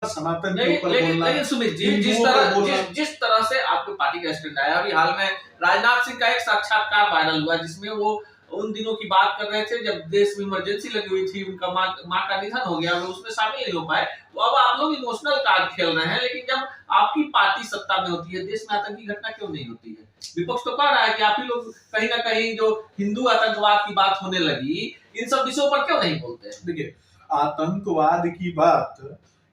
सनातन के लेकिन ऊपर लेकिन बोलना, लेकिन सुमित जी, हिंदुओं पर बोलना। जिस तरह से आपके पार्टी का स्टैंड आया, अभी हाल में राजनाथ सिंह का एक साक्षात्कार वायरल हुआ जिसमें वो उन दिनों की बात कर रहे थे जब देश में इमरजेंसी लगी हुई थी, उनका माँ का निधन हो गया, वो उसमें शामिल नहीं हो पाए। तो अब आप लोग इमोशनल कार्ड खेल रहे हैं, लेकिन जब आपकी पार्टी सत्ता में होती है, देश में आतंकी घटना क्यों नहीं होती है? विपक्ष तो कह रहा है कि आप ही लोग कहीं ना कहीं जो हिंदू आतंकवाद की बात होने लगी, इन सब विषयों पर क्यों नहीं बोलते? देखिए, आतंकवाद की बात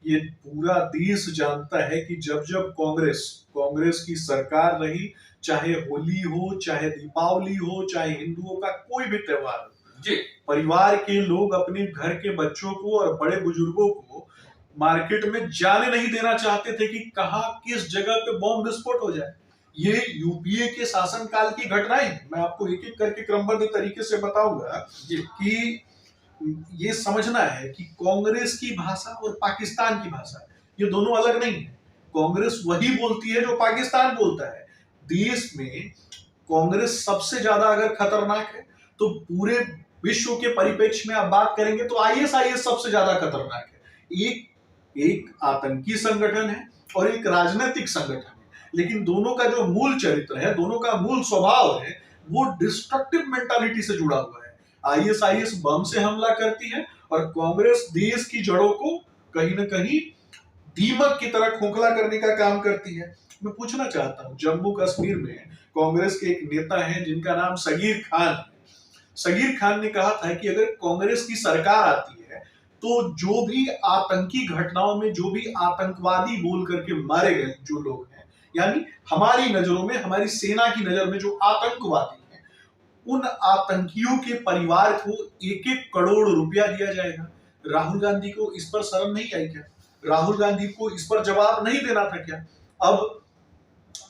ये पूरा देश जानता है कि जब जब कांग्रेस की सरकार रही, चाहे होली हो, चाहे दीपावली हो, चाहे हिंदुओं का कोई भी त्योहार हो जी, परिवार के लोग अपने घर के बच्चों को और बड़े बुजुर्गों को मार्केट में जाने नहीं देना चाहते थे कि कहां किस जगह पे बॉम्ब विस्फोट हो जाए। ये यूपीए के शासनकाल की घटनाएं, मैं आपको एक एक करके क्रमबद्ध तरीके से बताऊंगा कि ये समझना है कि कांग्रेस की भाषा और पाकिस्तान की भाषा ये दोनों अलग नहीं है। कांग्रेस वही बोलती है जो पाकिस्तान बोलता है। देश में कांग्रेस सबसे ज्यादा अगर खतरनाक है तो पूरे विश्व के परिप्रेक्ष्य में आप बात करेंगे तो आईएसआईएस सबसे ज्यादा खतरनाक है। एक आतंकी संगठन है और एक राजनीतिक संगठन है, लेकिन दोनों का जो मूल चरित्र है, दोनों का मूल स्वभाव है, वो डिस्ट्रक्टिव मेंटालिटी से जुड़ा हुआ है। आईएसआईएस बम से हमला करती है और कांग्रेस देश की जड़ों को कहीं ना कहीं दीमक की तरह खोखला करने का काम करती है। मैं पूछना चाहता हूं, जम्मू कश्मीर में कांग्रेस के एक नेता हैं जिनका नाम सगीर खान है। सगीर खान ने कहा था कि अगर कांग्रेस की सरकार आती है तो जो भी आतंकी घटनाओं में जो भी आतंकवादी बोल करके मारे गए जो लोग हैं, यानी हमारी नजरों में, हमारी सेना की नजर में जो आतंकवादी हैं, उन आतंकियों के परिवार को 1-1 करोड़ रुपया दिया जाएगा। राहुल गांधी को इस पर शर्म नहीं आई क्या? राहुल गांधी को इस पर जवाब नहीं देना था क्या? अब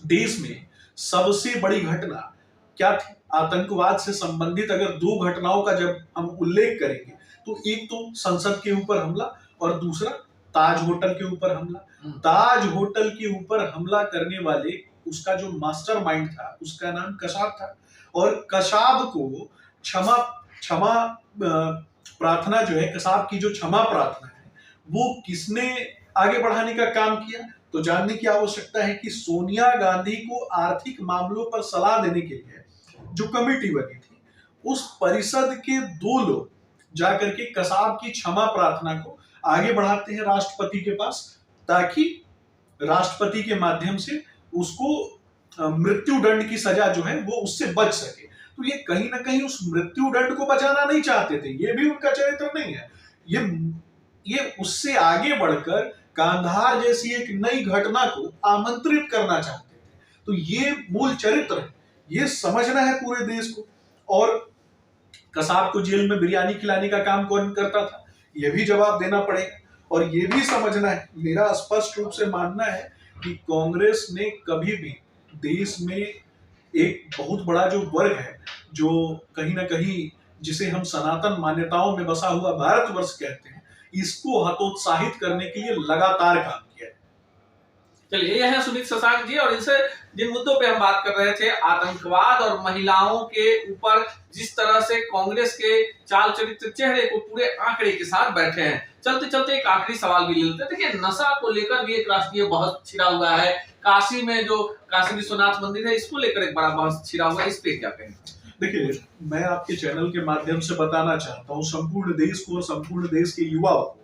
देश में सबसे बड़ी घटना क्या थी? आतंकवाद से संबंधित अगर 2 घटनाओं का जब हम उल्लेख करेंगे तो एक तो संसद के ऊपर हमला और दूसरा ताज होटल के ऊपर हमला। ताज होटल के ऊपर हमला करने वाले उसका जो मास्टरमाइंड था उसका नाम कसाब था, और कसाब को क्षमा क्षमा प्रार्थना जो है, कसाब की जो क्षमा प्रार्थना है, वो किसने आगे बढ़ाने का काम किया? तो जानने की आवश्यकता है कि सोनिया गांधी को आर्थिक मामलों पर सलाह देने के लिए जो कमेटी बनी थी, उस परिषद के 2 लोग जाकर के कसाब की क्षमा प्रार्थना को आगे बढ़ाते हैं राष्ट्रपति के पास, ताकि राष्ट्रपति के माध्यम से उसको मृत्यु दंड की सजा जो है वो उससे बच सके। तो ये कहीं ना कहीं उस मृत्यु दंड को बचाना नहीं चाहते थे, ये भी उनका चरित्र नहीं है। ये उससे आगे बढ़कर कांधार जैसी एक नई घटना को आमंत्रित करना चाहते थे। तो ये मूल चरित्र है, ये समझना है पूरे देश को। और कसाब को जेल में बिरयानी खिलाने का काम कौन करता था, ये भी जवाब देना पड़ेगा। और ये भी समझना है, मेरा स्पष्ट रूप से मानना है कि कांग्रेस ने कभी भी देश में एक बहुत बड़ा जो वर्ग है, जो कहीं ना कहीं जिसे हम सनातन मान्यताओं में बसा हुआ भारतवर्ष कहते हैं, इसको हतोत्साहित करने के लिए लगातार काम किया है। चलिए, ये है सुमित शशांक जी, और इनसे जिन मुद्दों पे हम बात कर रहे थे, आतंकवाद और महिलाओं के ऊपर जिस तरह से कांग्रेस के चाल चरित्र चेहरे को पूरे आंकड़े के साथ बैठे हैं। चलते चलते एक आखिरी सवाल भी ले लेते हैं। देखिए, नशा को लेकर भी एक राष्ट्रीय बहस छिड़ा हुआ है। काशी में जो काशी विश्वनाथ मंदिर है, इसको लेकर एक बड़ा बहस छिड़ा हुआ है, इस पे क्या कहें? देखिए, मैं आपके चैनल के माध्यम से बताना चाहता हूँ संपूर्ण देश को और संपूर्ण देश के युवाओं को,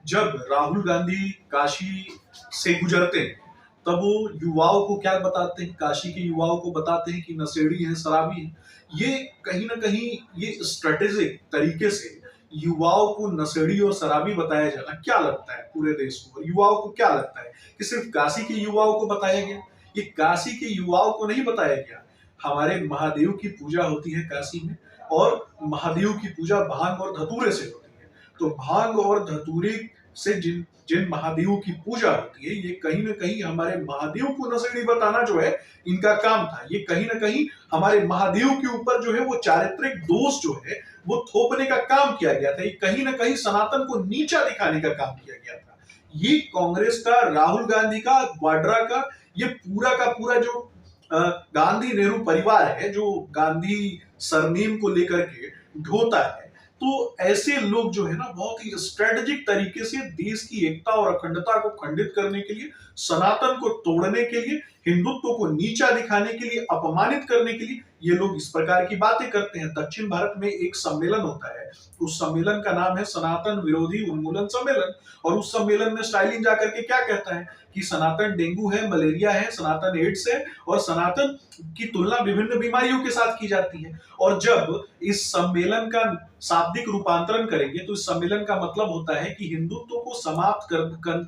जब राहुल गांधी काशी से गुजरते हैं तब वो युवाओं को क्या बताते हैं? काशी के युवाओं को बताते हैं कि नशेड़ी है, शराबी है। ये कहीं ना कहीं ये स्ट्रेटेजिक तरीके से युवाओं को नशेड़ी और शराबी बताया जाना क्या लगता है पूरे देश को? और युवाओं को क्या लगता है कि सिर्फ काशी के युवाओं को बताया गया? ये काशी के युवाओं को नहीं बताया गया। हमारे महादेव की पूजा होती है काशी में, और महादेव की पूजा भांग और धतूरे से होती है। तो भांग और धतूरे से जिन जिन महादेव की पूजा होती है, ये कहीं ना कहीं हमारे महादेव को नशेड़ी बताना जो है इनका काम था। ये कहीं ना कहीं हमारे महादेव के ऊपर जो है वो चारित्रिक दोष जो है वो थोपने का काम किया गया था। ये कहीं ना कहीं सनातन को नीचा दिखाने का काम किया गया था। ये कांग्रेस का, राहुल गांधी का, वाड्रा का, ये पूरा का पूरा जो गांधी नेहरू परिवार है, जो गांधी सरनेम को लेकर के ढोता है, तो ऐसे लोग जो है ना बहुत ही स्ट्रेटेजिक तरीके से देश की एकता और अखंडता को खंडित करने के लिए, सनातन को तोड़ने के लिए, हिंदुत्व को नीचा दिखाने के लिए, अपमानित करने के लिए ये लोग इस प्रकार की बातें करते हैं। दक्षिण भारत में एक सम्मेलन होता है, उस सम्मेलन का नाम है सनातन विरोधी उन्मूलन सम्मेलन, और उस सम्मेलन में स्टालिन जाकर के क्या कहता है कि सनातन डेंगू है, मलेरिया है, सनातन एड्स है, और सनातन की तुलना विभिन्न बीमारियों के साथ की जाती है। और जब इस सम्मेलन का शाब्दिक रूपांतरण करेंगे तो इस सम्मेलन का मतलब होता है कि हिंदुत्व को समाप्त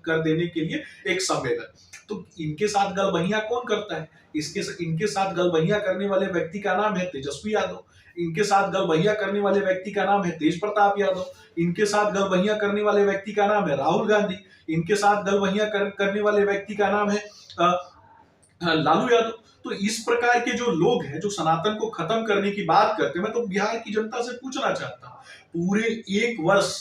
कर देने के लिए एक सम्मेलन। तो इनके साथ गलबहियां कौन करता है? इनके साथ गलबहियां करने वाले व्यक्ति का नाम है तेजस्वी यादव, इनके साथ गलबहियां करने वाले व्यक्ति का नाम है तेज प्रताप यादव, इनके साथ गलबहियां करने वाले व्यक्ति का नाम है राहुल गांधी, इनके साथ गलबहियां करने वाले व्यक्ति का नाम है लालू यादव। तो इस प्रकार के जो लोग हैं जो सनातन को खत्म करने की बात करते हैं, मैं तो बिहार की जनता से पूछना चाहता हूं, पूरे एक वर्ष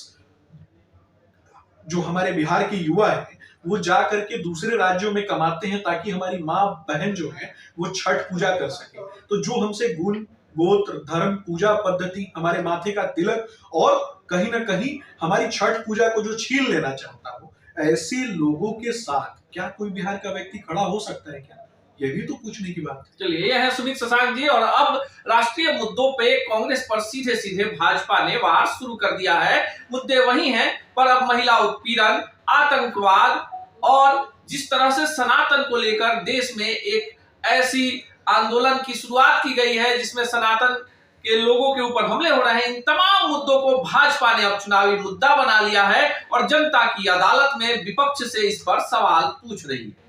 जो हमारे बिहार के युवा हैं वो जा करके दूसरे राज्यों में कमाते हैं ताकि हमारी माँ बहन जो है वो छठ पूजा कर सके। तो जो हमसे गुण, गोत्र, धर्म, पूजा पद्धति, हमारे माथे का तिलक और कहीं ना कहीं हमारी छठ पूजा को जो छीन लेना चाहता हो, ऐसे लोगों के साथ क्या कोई बिहार का व्यक्ति खड़ा हो सकता है क्या? ये भी तो पूछने की बात है। चलिए, यह है सुमित शशांक जी। और अब राष्ट्रीय मुद्दों पे कांग्रेस पर सीधे सीधे भाजपा ने वार शुरू कर दिया है। मुद्दे वही हैं, पर अब महिला उत्पीड़न, आतंकवाद और जिस तरह से सनातन को लेकर देश में एक ऐसी आंदोलन की शुरुआत की गई है जिसमें सनातन के लोगों के ऊपर हमले हो रहे हैं, इन तमाम मुद्दों को भाजपा ने अब चुनावी मुद्दा बना लिया है और जनता की अदालत में विपक्ष से इस पर सवाल पूछ रही है।